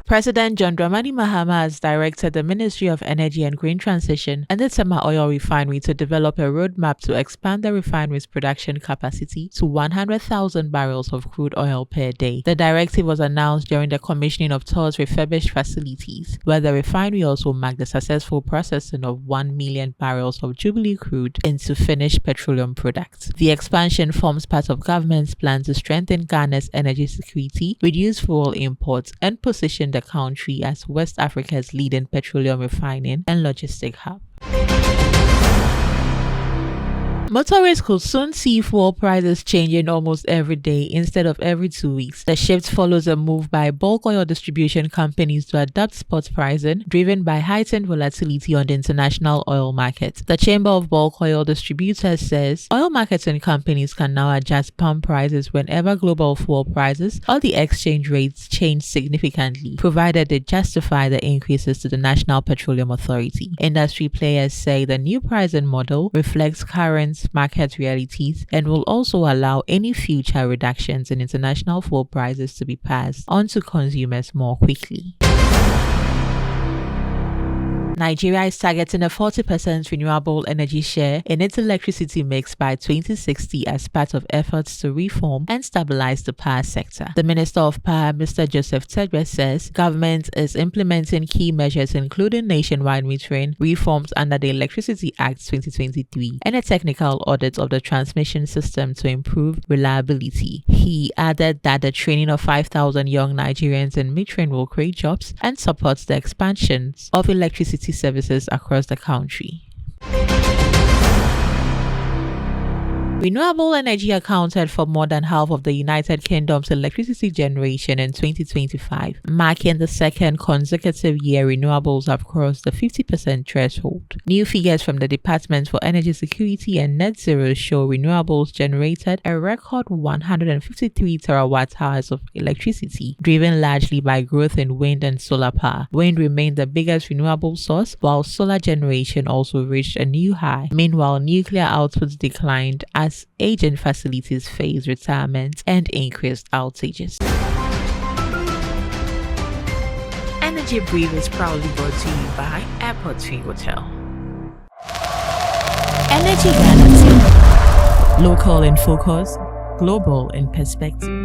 President John Dramani Mahama has directed the Ministry of Energy and Green Transition and the Tema Oil Refinery to develop a roadmap to expand the refinery's production capacity to 100,000 barrels of crude oil per day. The directive was announced during the commissioning of TOR's refurbished facilities, where the refinery also marked the successful processing of 1 million barrels of Jubilee crude into finished petroleum products. The expansion forms part of government's plan to strengthen Ghana's energy security, reduce fuel imports, and position the country as West Africa's leading petroleum refining and logistic hub. Motorists could soon see fuel prices changing almost every day instead of every 2 weeks. The shift follows a move by bulk oil distribution companies to adopt spot pricing, driven by heightened volatility on the international oil market. The Chamber of Bulk Oil Distributors says oil marketing companies can now adjust pump prices whenever global fuel prices or the exchange rates change significantly, provided they justify the increases to the National Petroleum Authority. Industry players say the new pricing model reflects current market realities and will also allow any future reductions in international fuel prices to be passed on to consumers more quickly. Nigeria is targeting a 40% renewable energy share in its electricity mix by 2060 as part of efforts to reform and stabilize the power sector. The Minister of Power, Mr. Joseph Tedros, says government is implementing key measures including nationwide metering, reforms under the Electricity Act 2023, and a technical audit of the transmission system to improve reliability. He added that the training of 5,000 young Nigerians in metering will create jobs and supports the expansion of electricity services across the country. Renewable energy accounted for more than half of the United Kingdom's electricity generation in 2025, marking the second consecutive year renewables have crossed the 50% threshold. New figures from the Department for Energy Security and Net Zero show renewables generated a record 153 terawatt-hours of electricity, driven largely by growth in wind and solar power. Wind remained the biggest renewable source, while solar generation also reached a new high. Meanwhile, nuclear output declined as aging facilities face retirement and increased outages. Energy Brief is proudly brought to you by Airport Tree Hotel. Energy Ghana, local in focus, global in perspective.